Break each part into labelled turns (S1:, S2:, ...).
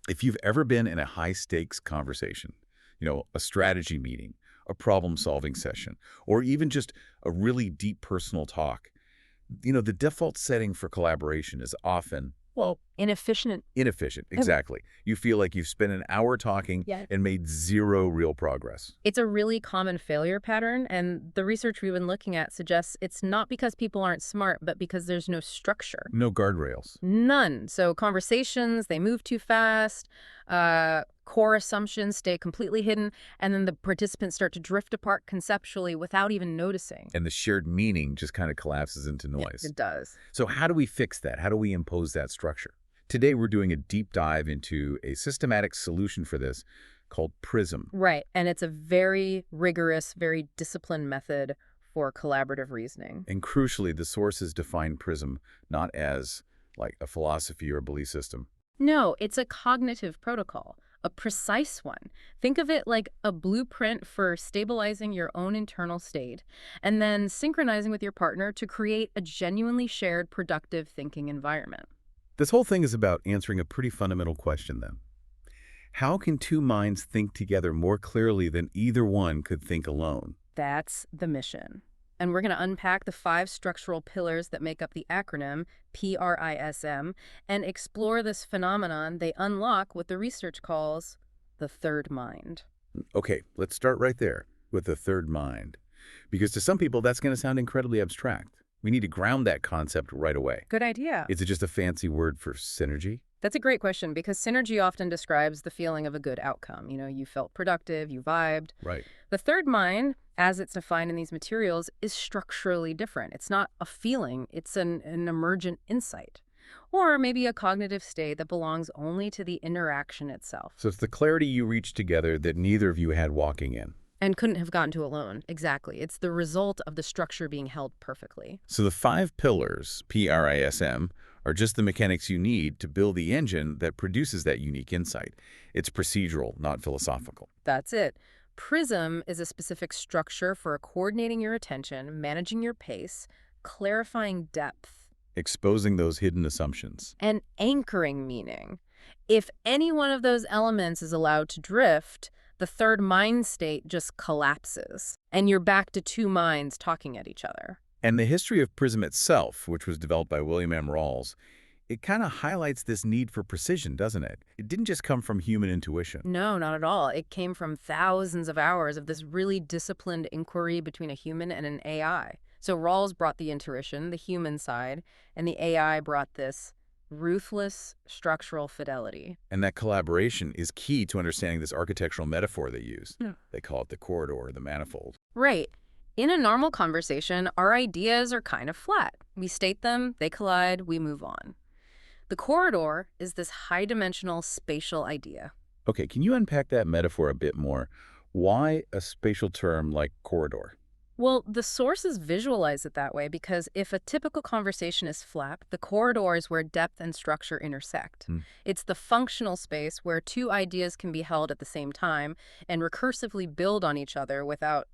S1: If you've ever been in a high-stakes conversation, a strategy meeting, a problem-solving session, or even just a really deep personal talk, the default setting for collaboration is often, well,
S2: Inefficient.
S1: inefficient. Exactly. You feel like you've spent an hour talking
S2: Yeah.
S1: and made zero real progress.
S2: It's a really common failure pattern, and the research we've been looking at suggests it's not because people aren't smart, but because there's no structure.
S1: No guardrails.
S2: None. So conversations, they move too fast, core assumptions stay completely hidden, and then the participants start to drift apart conceptually without even noticing.
S1: And the shared meaning just kind of collapses into noise.
S2: It does.
S1: So how do we fix that? How do we impose that structure? Today, we're doing a deep dive into a systematic solution for this called PRISM.
S2: Right, and it's a very rigorous, very disciplined method for collaborative reasoning.
S1: And crucially, the sources define PRISM not as like a philosophy or a belief system.
S2: No, it's a cognitive protocol, a precise one. Think of it like a blueprint for stabilizing your own internal state and then synchronizing with your partner to create a genuinely shared, productive thinking environment.
S1: This whole thing is about answering a pretty fundamental question then. How can two minds think together more clearly than either one could think alone?
S2: That's the mission. And we're going to unpack the 5 structural pillars that make up the acronym PRISM and explore this phenomenon they unlock what the research calls the third mind.
S1: Okay, let's start right there with the third mind. Because to some people, that's going to sound incredibly abstract. We need to ground that concept right away.
S2: Good idea.
S1: Is it just a fancy word for synergy?
S2: That's a great question because synergy often describes the feeling of a good outcome. You felt productive, you vibed.
S1: Right.
S2: The third mind, as it's defined in these materials, is structurally different. It's not a feeling, it's an emergent insight. Or maybe a cognitive state that belongs only to the interaction itself.
S1: So it's the clarity you reach together that neither of you had walking in.
S2: And couldn't have gotten to alone. Exactly. It's the result of the structure being held perfectly.
S1: So the 5 pillars, PRISM, are just the mechanics you need to build the engine that produces that unique insight. It's procedural, not philosophical.
S2: That's it. PRISM is a specific structure for coordinating your attention, managing your pace, clarifying depth,
S1: Exposing those hidden assumptions.
S2: and anchoring meaning. If any one of those elements is allowed to drift, the third mind state just collapses, and you're back to two minds talking at each other.
S1: And the history of PRISM itself, which was developed by William M. Rawls, it kind of highlights this need for precision, doesn't it? It didn't just come from human intuition.
S2: No, not at all. It came from thousands of hours of this really disciplined inquiry between a human and an AI. So Rawls brought the intuition, the human side, and the AI brought this ruthless structural fidelity.
S1: And that collaboration is key to understanding this architectural metaphor they use.
S2: Yeah.
S1: They call it the corridor or the manifold.
S2: Right. In a normal conversation, our ideas are kind of flat. We state them, they collide, we move on. The corridor is this high-dimensional spatial idea.
S1: Okay, can you unpack that metaphor a bit more? Why a spatial term like corridor?
S2: Well, the sources visualize it that way because if a typical conversation is flat, the corridor is where depth and structure intersect. It's the functional space where two ideas can be held at the same time and recursively build on each other without,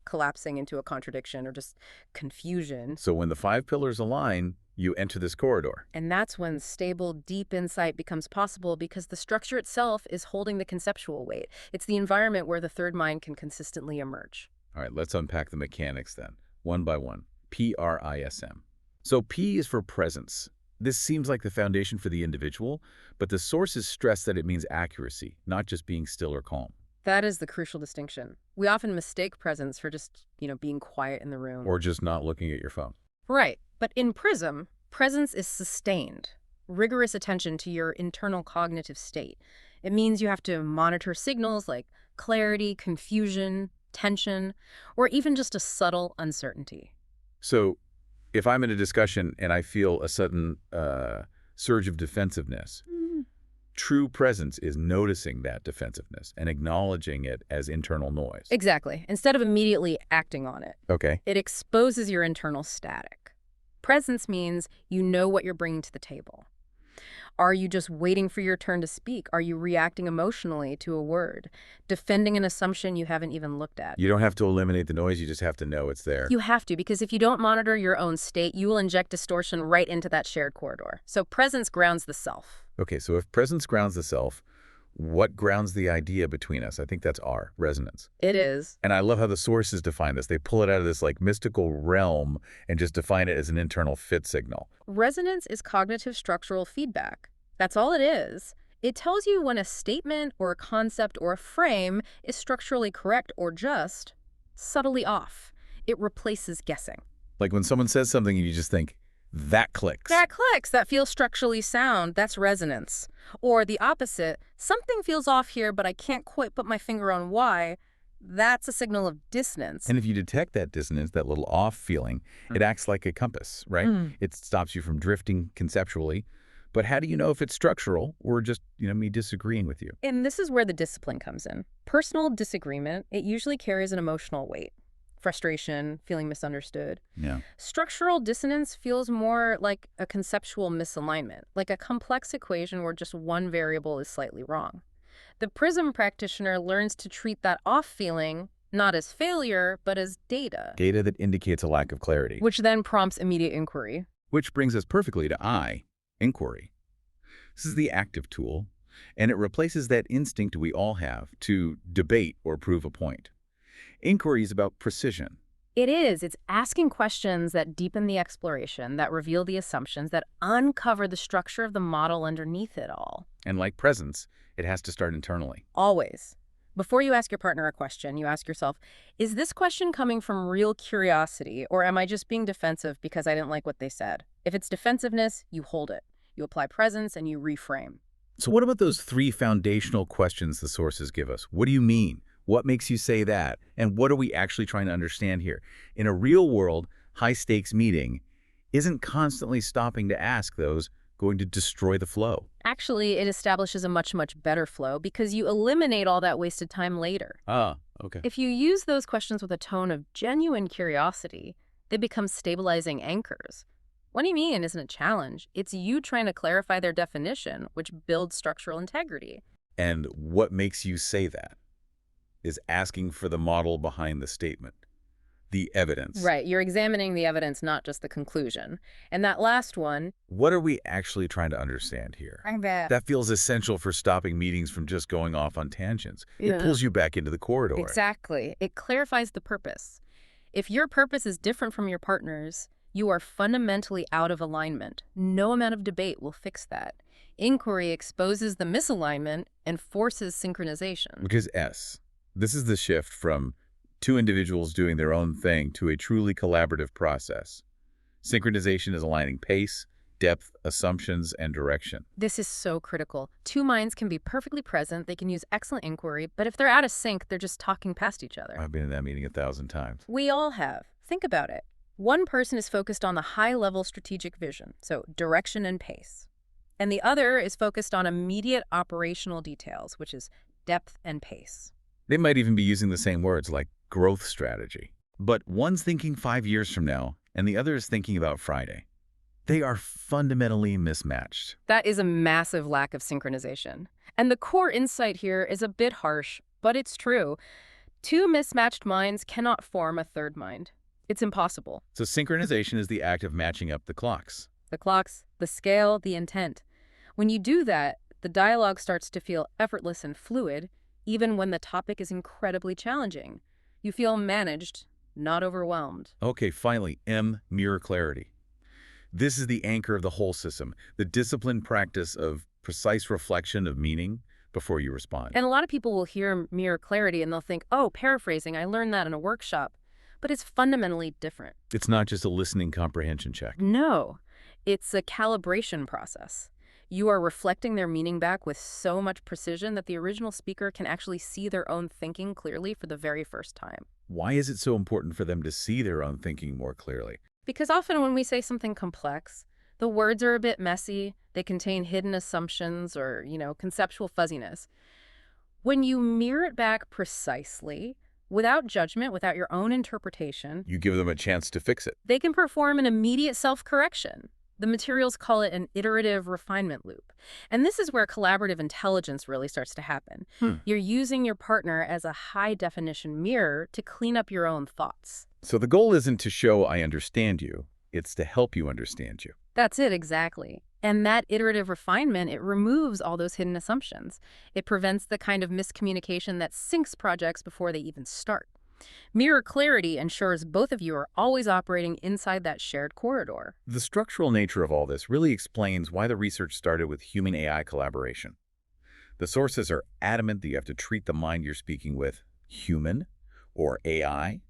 S2: collapsing into a contradiction or just confusion.
S1: So when the 5 pillars align, you enter this corridor.
S2: And that's when stable, deep insight becomes possible because the structure itself is holding the conceptual weight. It's the environment where the third mind can consistently emerge.
S1: All right, let's unpack the mechanics then, one by one. PRISM. So P is for presence. This seems like the foundation for the individual, but the sources stress that it means accuracy, not just being still or calm.
S2: That is the crucial distinction. We often mistake presence for just, being quiet in the room.
S1: Or just not looking at your phone.
S2: Right. But in PRISM, presence is sustained, rigorous attention to your internal cognitive state. It means you have to monitor signals like clarity, confusion, tension, or even just a subtle uncertainty.
S1: So if I'm in a discussion and I feel a sudden surge of defensiveness, true presence is noticing that defensiveness and acknowledging it as internal noise.
S2: Exactly. Instead of immediately acting on it.
S1: Okay.
S2: It exposes your internal static. Presence means you know what you're bringing to the table. Are you just waiting for your turn to speak? Are you reacting emotionally to a word? Defending an assumption you haven't even looked at?
S1: You don't have to eliminate the noise, you just have to know it's there.
S2: You have to, because if you don't monitor your own state, you will inject distortion right into that shared corridor. So presence grounds the self.
S1: Okay, so if presence grounds the self, what grounds the idea between us? I think that's R, resonance.
S2: It is.
S1: And I love how the sources define this. They pull it out of this like mystical realm and just define it as an internal fit signal.
S2: Resonance is cognitive structural feedback. That's all it is. It tells you when a statement or a concept or a frame is structurally correct or just subtly off. It replaces guessing.
S1: Like when someone says something and you just think, that clicks.
S2: That clicks. That feels structurally sound. That's resonance. Or the opposite, something feels off here, but I can't quite put my finger on why. That's a signal of dissonance.
S1: And if you detect that dissonance, that little off feeling, it acts like a compass, right? It stops you from drifting conceptually. But how do you know if it's structural or just, me disagreeing with you?
S2: And this is where the discipline comes in. Personal disagreement, it usually carries an emotional weight. Frustration, feeling misunderstood.
S1: Yeah.
S2: Structural dissonance feels more like a conceptual misalignment, like a complex equation where just one variable is slightly wrong. The PRISM practitioner learns to treat that off feeling not as failure, but as data.
S1: Data that indicates a lack of clarity.
S2: Which then prompts immediate inquiry.
S1: Which brings us perfectly to I, inquiry. This is the active tool, and it replaces that instinct we all have to debate or prove a point. Inquiry is about precision.
S2: It is. It's asking questions that deepen the exploration, that reveal the assumptions, that uncover the structure of the model underneath it all.
S1: And like presence, it has to start internally.
S2: Always. Before you ask your partner a question, you ask yourself, is this question coming from real curiosity, or am I just being defensive because I didn't like what they said? If it's defensiveness, you hold it. You apply presence and you reframe.
S1: So what about those 3 foundational questions the sources give us? What do you mean? What makes you say that? And what are we actually trying to understand here? In a real world, high-stakes meeting isn't constantly stopping to ask those going to destroy the flow.
S2: Actually, it establishes a much, much better flow because you eliminate all that wasted time later.
S1: Ah, okay.
S2: If you use those questions with a tone of genuine curiosity, they become stabilizing anchors. What do you mean isn't a challenge? It's you trying to clarify their definition, which builds structural integrity.
S1: And what makes you say that is asking for the model behind the statement, the evidence.
S2: Right. You're examining the evidence, not just the conclusion. And that last one...
S1: What are we actually trying to understand here?
S2: I bet.
S1: That feels essential for stopping meetings from just going off on tangents.
S2: Yeah.
S1: It pulls you back into the corridor.
S2: Exactly. It clarifies the purpose. If your purpose is different from your partner's, you are fundamentally out of alignment. No amount of debate will fix that. Inquiry exposes the misalignment and forces synchronization.
S1: Because this is the shift from 2 individuals doing their own thing to a truly collaborative process. Synchronization is aligning pace, depth, assumptions, and direction.
S2: This is so critical. 2 minds can be perfectly present, they can use excellent inquiry, but if they're out of sync, they're just talking past each other.
S1: I've been in that meeting 1,000 times.
S2: We all have. Think about it. One person is focused on the high-level strategic vision, so direction and pace. And the other is focused on immediate operational details, which is depth and pace.
S1: They might even be using the same words like growth strategy. But one's thinking 5 years from now, and the other is thinking about Friday. They are fundamentally mismatched.
S2: That is a massive lack of synchronization. And the core insight here is a bit harsh, but it's true. 2 mismatched minds cannot form a third mind. It's impossible.
S1: So synchronization is the act of matching up the clocks.
S2: The clocks, the scale, the intent. When you do that, the dialogue starts to feel effortless and fluid, even when the topic is incredibly challenging. You feel managed, not overwhelmed.
S1: Okay, finally, M, mirror clarity. This is the anchor of the whole system, the disciplined practice of precise reflection of meaning before you respond.
S2: And a lot of people will hear mirror clarity and they'll think, oh, paraphrasing, I learned that in a workshop. But it's fundamentally different.
S1: It's not just a listening comprehension check.
S2: No, it's a calibration process. You are reflecting their meaning back with so much precision that the original speaker can actually see their own thinking clearly for the very first time.
S1: Why is it so important for them to see their own thinking more clearly?
S2: Because often when we say something complex, the words are a bit messy, they contain hidden assumptions or, conceptual fuzziness. When you mirror it back precisely, without judgment, without your own interpretation,
S1: You give them a chance to fix it.
S2: they can perform an immediate self-correction. The materials call it an iterative refinement loop. And this is where collaborative intelligence really starts to happen. You're using your partner as a high-definition mirror to clean up your own thoughts.
S1: So the goal isn't to show I understand you, it's to help you understand you.
S2: That's it, exactly. And that iterative refinement, it removes all those hidden assumptions. It prevents the kind of miscommunication that sinks projects before they even start. Mirror clarity ensures both of you are always operating inside that shared corridor.
S1: The structural nature of all this really explains why the research started with human-AI collaboration. The sources are adamant that you have to treat the mind you're speaking with, human or AI,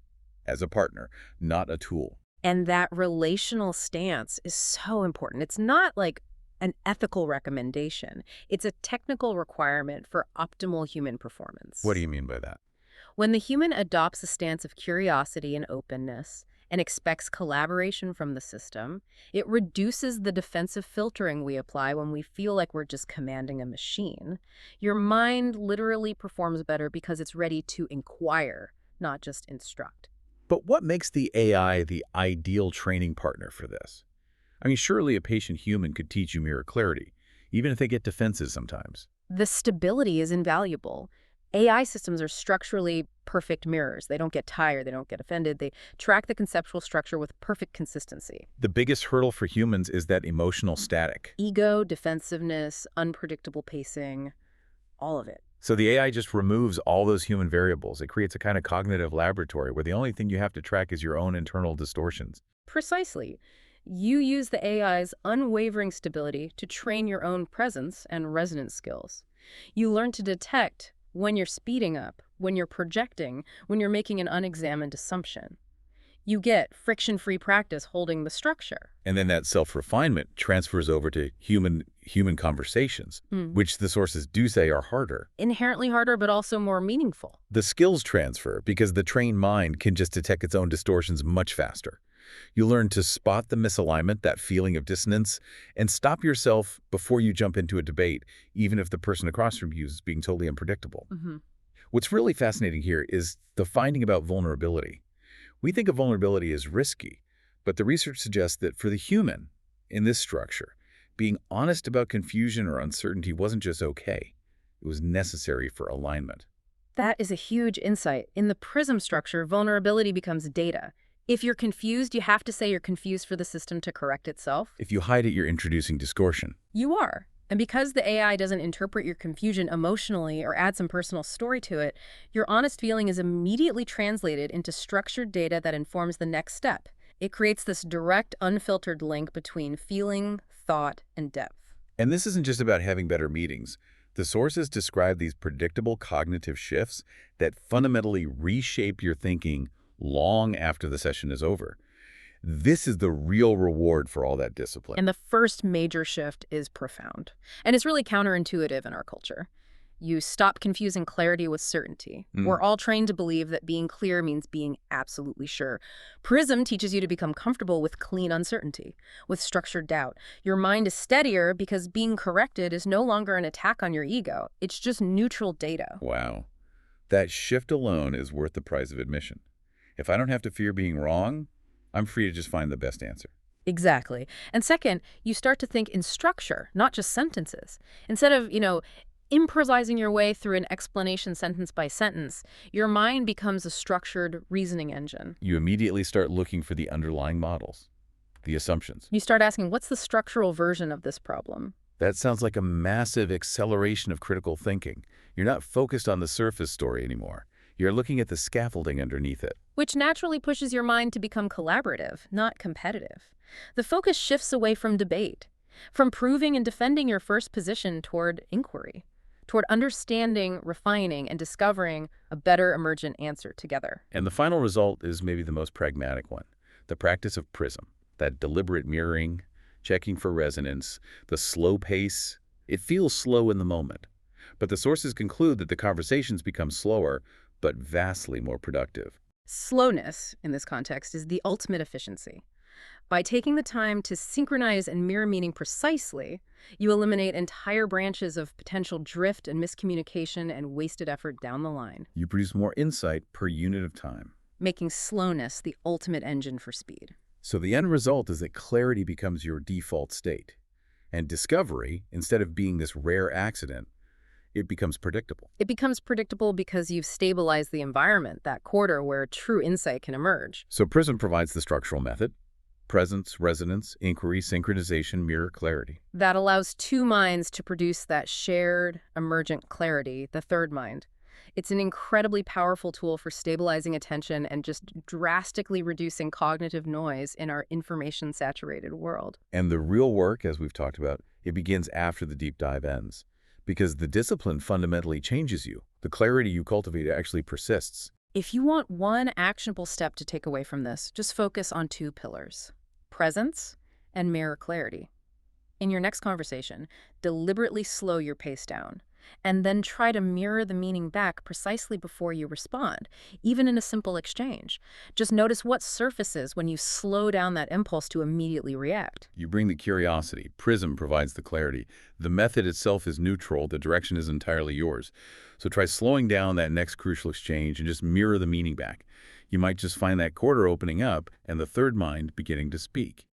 S1: as a partner, not a tool.
S2: And that relational stance is so important. It's not like an ethical recommendation. It's a technical requirement for optimal human
S1: What do
S2: performance.
S1: you mean by that?
S2: When the human adopts a stance of curiosity and openness and expects collaboration from the system, it reduces the defensive filtering we apply when we feel like we're just commanding a machine. Your mind literally performs better because it's ready to inquire, not just instruct.
S1: But what makes the AI the ideal training partner for this? I mean, surely a patient human could teach you mirror clarity, even if they get defenses sometimes.
S2: The stability is invaluable. AI systems are structurally perfect mirrors. They don't get tired, they don't get offended. They track the conceptual structure with perfect consistency.
S1: The biggest hurdle for humans is that emotional static.
S2: Ego, defensiveness, unpredictable pacing, all of it.
S1: So the AI just removes all those human variables. It creates a kind of cognitive laboratory where the only thing you have to track is your own internal distortions.
S2: Precisely. You use the AI's unwavering stability to train your own presence and resonance skills. You learn to detect when you're speeding up, when you're projecting, when you're making an unexamined assumption. You get friction-free practice holding the structure.
S1: And then that self-refinement transfers over to human conversations, which the sources do say are harder.
S2: Inherently harder, but also more meaningful.
S1: The skills transfer because the trained mind can just detect its own distortions much faster. You learn to spot the misalignment, that feeling of dissonance, and stop yourself before you jump into a debate, even if the person across from you is being totally unpredictable. What's really fascinating here is the finding about vulnerability. We think of vulnerability as risky, but the research suggests that for the human, in this structure, being honest about confusion or uncertainty wasn't just okay. It was necessary for alignment.
S2: That is a huge insight. In the PRISM structure, vulnerability becomes data. If you're confused, you have to say you're confused for the system to correct itself.
S1: If you hide it, you're introducing distortion.
S2: You are. And because the AI doesn't interpret your confusion emotionally or add some personal story to it, your honest feeling is immediately translated into structured data that informs the next step. It creates this direct, unfiltered link between feeling, thought, and depth.
S1: And this isn't just about having better meetings. The sources describe these predictable cognitive shifts that fundamentally reshape your thinking long after the session is over. This is the real reward for all that discipline.
S2: And the first major shift is profound. And it's really counterintuitive in our culture. You stop confusing clarity with certainty. We're all trained to believe that being clear means being absolutely sure. PRISM teaches you to become comfortable with clean uncertainty, with structured doubt. Your mind is steadier because being corrected is no longer an attack on your ego. It's just neutral data.
S1: Wow. That shift alone is worth the price of admission. If I don't have to fear being wrong, I'm free to just find the best answer.
S2: Exactly. And second, you start to think in structure, not just sentences. Instead of, improvising your way through an explanation sentence by sentence, your mind becomes a structured reasoning engine.
S1: You immediately start looking for the underlying models, the assumptions.
S2: You start asking, what's the structural version of this problem?
S1: That sounds like a massive acceleration of critical thinking. You're not focused on the surface story anymore. You're looking at the scaffolding underneath it.
S2: Which naturally pushes your mind to become collaborative, not competitive. The focus shifts away from debate, from proving and defending your first position toward inquiry, toward understanding, refining, and discovering a better emergent answer together.
S1: And the final result is maybe the most pragmatic one, the practice of PRISM, that deliberate mirroring, checking for resonance, the slow pace. It feels slow in the moment, but the sources conclude that the conversations become slower, but vastly more productive.
S2: Slowness, in this context, is the ultimate efficiency. By taking the time to synchronize and mirror meaning precisely, you eliminate entire branches of potential drift and miscommunication and wasted effort down the line.
S1: You produce more insight per unit of time,
S2: making slowness the ultimate engine for speed.
S1: So the end result is that clarity becomes your default state. And discovery, instead of being this rare accident, it becomes predictable.
S2: It becomes predictable because you've stabilized the environment, that corridor where true insight can emerge.
S1: So PRISM provides the structural method, Presence, resonance, inquiry, synchronization, mirror, clarity.
S2: That allows two minds to produce that shared, emergent clarity, the third mind. It's an incredibly powerful tool for stabilizing attention and just drastically reducing cognitive noise in our information-saturated world.
S1: And the real work, as we've talked about, it begins after the deep dive ends. Because the discipline fundamentally changes you. The clarity you cultivate actually persists.
S2: If you want one actionable step to take away from this, just focus on two pillars: presence and mirror clarity. In your next conversation, deliberately slow your pace down, and then try to mirror the meaning back precisely before you respond, even in a simple exchange. Just notice what surfaces when you slow down that impulse to immediately react.
S1: You bring the curiosity. PRISM provides the clarity. The method itself is neutral. The direction is entirely yours. So try slowing down that next crucial exchange and just mirror the meaning back. You might just find that quarter opening up and the third mind beginning to speak.